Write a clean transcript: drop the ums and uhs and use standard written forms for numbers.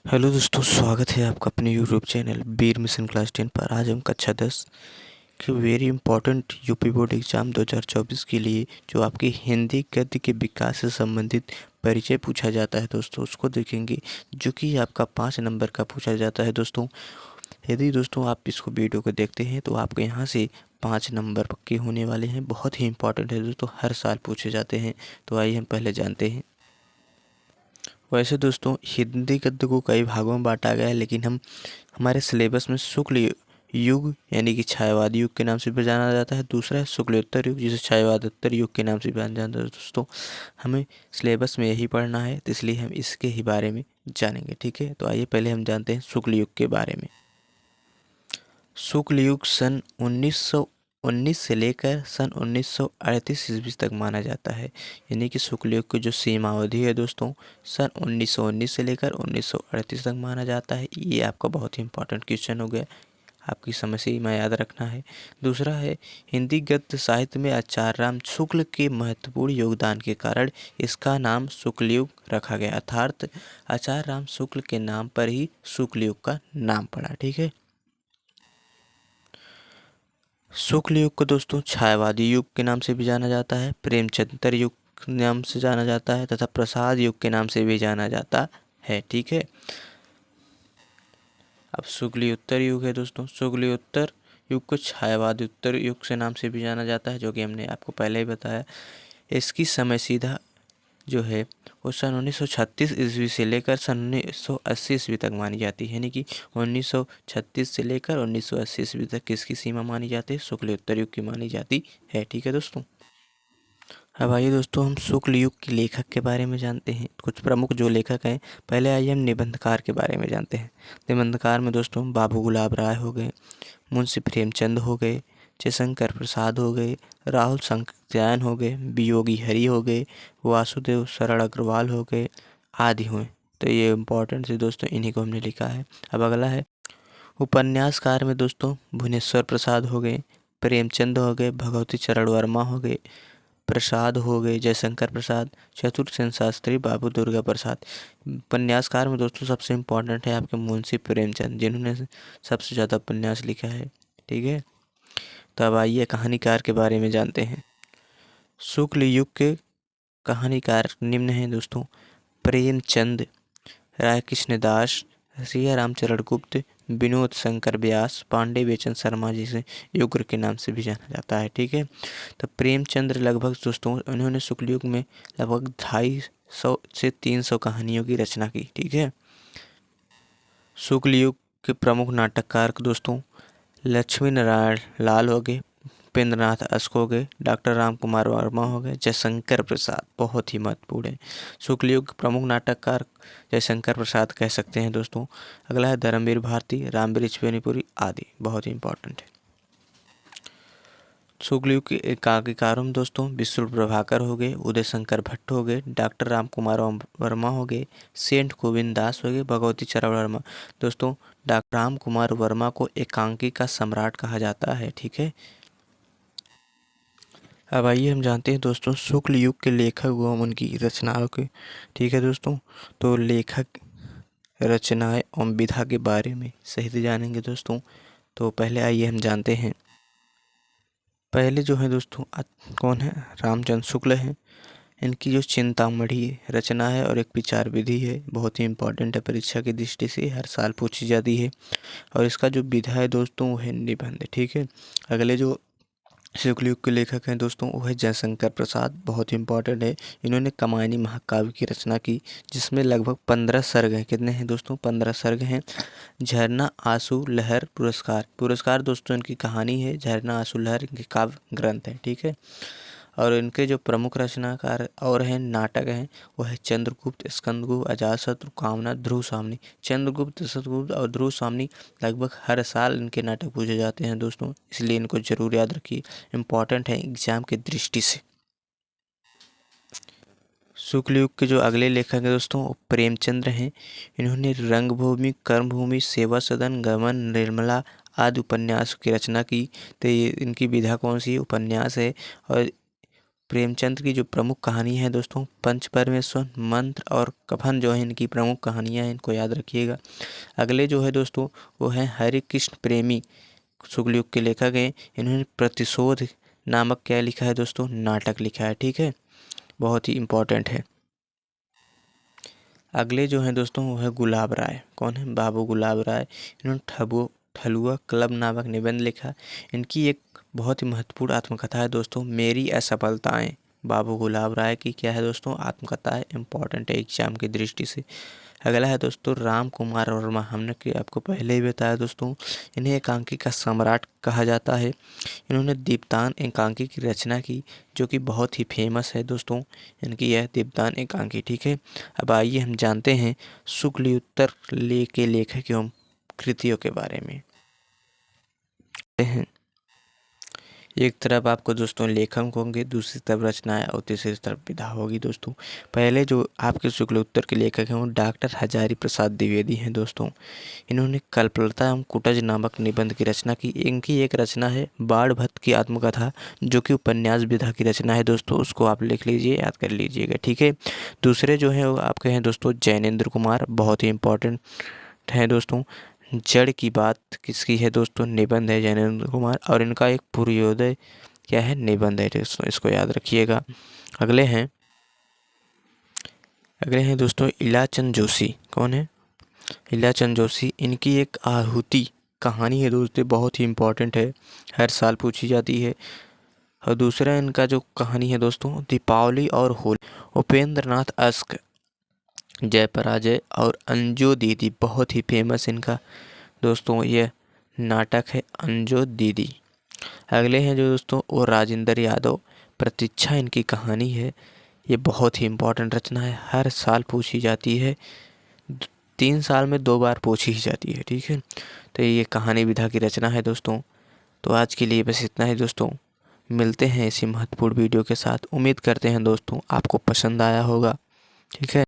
Hello दोस्तों, स्वागत है आपका अपने यूट्यूब चैनल वीर मिशन क्लास 10 पर। आज हम कक्षा 10 के very important UP board exam 2024 के लिए जो आपकी हिंदी गद्य के विकास से संबंधित परिचय पूछा जाता है दोस्तों, उसको देखेंगे, जो कि आपका 5 नंबर का पूछा जाता है दोस्तों। यदि दोस्तों आप इसको वीडियो को देखते हैं तो आपको यहाँ से 5 नंबर पक्के होने वाले हैं। बहुत ही इंपॉर्टेंट है दोस्तों, हर साल पूछे जाते हैं। तो आइए हम पहले जानते हैं। वैसे दोस्तों हिंदी गद्य को कई भागों में बांटा गया है, लेकिन हम हमारे सिलेबस में शुक्ल युग यानी कि छायावादी युग के नाम से भी जाना जाता है। दूसरा है शुक्लोत्तर युग, जिसे छायावादोत्तर युग के नाम से भी जाना जाता है दोस्तों। हमें सिलेबस में यही पढ़ना है, तो इसलिए हम इसके ही बारे में जानेंगे। ठीक है, तो आइए पहले हम जानते हैं शुक्ल युग के बारे में। शुक्ल युग सन 1919 से लेकर सन 1938 ईस्वी तक माना जाता है। यानी कि शुक्ल युग की जो सीमावधि है दोस्तों, सन 1919 से लेकर 1938 तक माना जाता है। ये आपका बहुत ही इंपॉर्टेंट क्वेश्चन हो गया, आपकी समस्या में याद रखना है। दूसरा है हिंदी गद्य साहित्य में आचार्य राम शुक्ल के महत्वपूर्ण योगदान के कारण इसका नाम शुक्ल युग रखा गया, अर्थात आचार्य राम शुक्ल के नाम पर ही शुक्ल युग का नाम पड़ा। ठीक है। शुक्ल युग को दोस्तों छायावादी युग के नाम से भी जाना जाता है, प्रेमचंद्र युग के नाम से जाना जाता है तथा प्रसाद युग के नाम से भी जाना जाता है। ठीक है। अब शुक्लियोत्तर युग है दोस्तों। शुक्लियोत्तर युग को छायावादी उत्तर युग से नाम से भी जाना जाता है, जो कि हमने आपको पहले ही बताया। इसकी समय सीधा जो है वो सन 1936 ईस्वी से लेकर सन 1980 ईस्वी तक मानी जाती है। यानी कि 1936 से लेकर 1980 ईस्वी तक किसकी सीमा मानी जाती है? शुक्लोत्तर युग की मानी जाती है। ठीक है दोस्तों। अब आइए दोस्तों हम शुक्ल युग के लेखक के बारे में जानते हैं। कुछ प्रमुख जो लेखक हैं, पहले आइए हम निबंधकार के बारे में जानते हैं। निबंधकार में दोस्तों बाबू गुलाब राय हो गए, मुंशी प्रेमचंद हो गए, जयशंकर प्रसाद हो गए, राहुल संकृत्यायन हो गए, वियोगी हरि हो गए, वासुदेव शरण अग्रवाल हो गए, आदि हुए। तो ये इम्पोर्टेंट है दोस्तों, इन्हीं को हमने लिखा है। अब अगला है उपन्यासकार में दोस्तों भुवनेश्वर प्रसाद हो गए, प्रेमचंद हो गए, भगवती चरण वर्मा हो गए, प्रसाद हो गए, जयशंकर प्रसाद, चतुर्सेन शास्त्री, बाबू दुर्गा प्रसाद। उपन्यासकार में दोस्तों सबसे इम्पोर्टेंट है आपके मुंशी प्रेमचंद, जिन्होंने सबसे ज़्यादा उपन्यास लिखा है। ठीक है। तो अब आइए कहानीकार के बारे में जानते हैं। शुक्ल युग के कहानीकार निम्न हैं दोस्तों: प्रेमचंद, राय कृष्णदास, सिया रामचरण गुप्त, विनोद शंकर व्यास, पांडे बेचन शर्मा, जिसे युग्र के नाम से भी जाना जाता है। ठीक है। तो प्रेमचंद्र लगभग दोस्तों उन्होंने शुक्ल युग में लगभग 250 से 300 कहानियों की रचना की। ठीक है। शुक्ल युग के प्रमुख नाटककार दोस्तों लक्ष्मी नारायण लाल हो गए, उपेंद्रनाथ अश्क हो गए, डॉक्टर राम कुमार वर्मा हो गए, जयशंकर प्रसाद बहुत ही महत्वपूर्ण है। शुक्ल युग के प्रमुख नाटककार जयशंकर प्रसाद कह सकते हैं दोस्तों। अगला है धर्मवीर भारती, रामवृक्ष बेनीपुरी आदि, बहुत ही इंपॉर्टेंट है। शुक्ल युग के एकांकिकारों में दोस्तों विष्णु प्रभाकर हो गए, उदय शंकर भट्ट हो गए, डॉक्टर राम कुमार वर्मा हो गए, सेठ गोविंद दास हो गए, भगवती चरण वर्मा। दोस्तों डॉक्टर राम कुमार वर्मा को एकांकी का सम्राट कहा जाता है। ठीक है। अब आइए हम जानते हैं दोस्तों शुक्ल युग के लेखक एवं उनकी रचनाओं के। ठीक है दोस्तों, तो लेखक, रचनाएं एवं विधा के बारे में सही से जानेंगे दोस्तों। तो पहले आइए हम जानते हैं। पहले जो है दोस्तों कौन है? रामचंद्र शुक्ल हैं। इनकी जो चिंतामणि रचना है और एक विचार विधि है, बहुत ही इंपॉर्टेंट है, परीक्षा की दृष्टि से हर साल पूछी जाती है। और इसका जो विधा है दोस्तों वो है निबंध। ठीक है। अगले जो शुक्ल युग के लेखक हैं दोस्तों वो है जयशंकर प्रसाद, बहुत ही इंपॉर्टेंट है। इन्होंने कमायनी महाकाव्य की रचना की, जिसमें लगभग 15 सर्ग हैं। कितने हैं दोस्तों? 15 सर्ग हैं। झरना आंसू लहर पुरस्कार दोस्तों इनकी कहानी है। झरना आंसू लहर इनके काव्य ग्रंथ है। ठीक है। और इनके जो प्रमुख रचनाकार और हैं, नाटक हैं, वो है चंद्रगुप्त, स्कंदगुप्त, अजातशत्रु, कामना, ध्रुव सामनी। चंद्रगुप्त, स्कंदगुप्त और ध्रुव सामनी लगभग हर साल इनके नाटक पूछे जाते हैं दोस्तों, इसलिए इनको जरूर याद रखिए, इम्पॉर्टेंट है एग्जाम की दृष्टि से। शुक्ल युग के जो अगले लेखक हैं दोस्तों वो प्रेमचंद्र हैं। इन्होंने रंगभूमि, कर्मभूमि, सेवा सदन, गमन, निर्मला आदि उपन्यासों की रचना की। तो ये इनकी विधा कौन सी? उपन्यास है। और प्रेमचंद की जो प्रमुख कहानी है दोस्तों, पंच परमेश्वर, मंत्र और कफन जो है इनकी प्रमुख कहानियाँ हैं, इनको याद रखिएगा। अगले जो है दोस्तों वो है हरे कृष्ण प्रेमी, शुक्ल युग के लेखक हैं। इन्होंने प्रतिशोध नामक क्या लिखा है दोस्तों, नाटक लिखा है। ठीक है, बहुत ही इम्पोर्टेंट है। अगले जो हैं दोस्तों वो है गुलाब राय। कौन है, बाबू गुलाब राय। इन्होंने ठलुआ क्लब नामक निबंध लिखा। इनकी एक बहुत ही महत्वपूर्ण आत्मकथा है दोस्तों, मेरी असफलताएं। बाबू गुलाब राय की क्या है दोस्तों, आत्मकथा है, इम्पॉर्टेंट है एग्जाम की दृष्टि से। अगला है दोस्तों राम कुमार वर्मा। हमने कि आपको पहले ही बताया दोस्तों, इन्हें एकांकी का सम्राट कहा जाता है। इन्होंने दीप्तान एकांकी की रचना की, जो कि बहुत ही फेमस है दोस्तों, इनकी यह दीप्तान एकांकी। ठीक है, अब आइए हम जानते हैं शुक्लयुत्तर के लेखक एवं कृतियों के बारे में। एक तरफ आपको दोस्तों लेखक होंगे, दूसरी तरफ रचनाएं और तीसरी तरफ विधा होगी दोस्तों। पहले जो आपके शुक्लयुत्तर के लेखक हैं वो डॉक्टर हजारी प्रसाद द्विवेदी हैं दोस्तों। इन्होंने कल्पलता एवं कुटज नामक निबंध की रचना की। इनकी एक रचना है बाण भट्ट की आत्मकथा, जो कि उपन्यास विधा की रचना है दोस्तों, उसको आप लिख लीजिए, याद कर लीजिएगा। ठीक है, दूसरे जो हैं वो आपके हैं दोस्तों जैनेन्द्र कुमार, बहुत ही इंपॉर्टेंट हैं दोस्तों। जड़ की बात किसकी है दोस्तों, निबंध है जैनेन्द्र कुमार, और इनका एक पूर्वोदय क्या है, निबंध है दोस्तों, इसको याद रखिएगा। अगले हैं दोस्तों इलाचंद जोशी। कौन है, इलाचंद जोशी। इनकी एक आहुति कहानी है दोस्तों, बहुत ही इम्पोर्टेंट है, हर साल पूछी जाती है। और दूसरा इनका जो कहानी है दोस्तों दीपावली और होली। उपेंद्र नाथ अश्क, जय पराजय और अंजो दीदी, बहुत ही फेमस इनका दोस्तों यह नाटक है अंजो दीदी। अगले हैं जो दोस्तों वो राजेंद्र यादव, प्रतीक्षा इनकी कहानी है। ये बहुत ही इम्पोर्टेंट रचना है, हर साल पूछी जाती है, 3 साल में 2 बार पूछी ही जाती है। ठीक है, तो ये कहानी विधा की रचना है दोस्तों। तो आज के लिए बस इतना ही दोस्तों, मिलते हैं इसी महत्वपूर्ण वीडियो के साथ। उम्मीद करते हैं दोस्तों आपको पसंद आया होगा। ठीक है।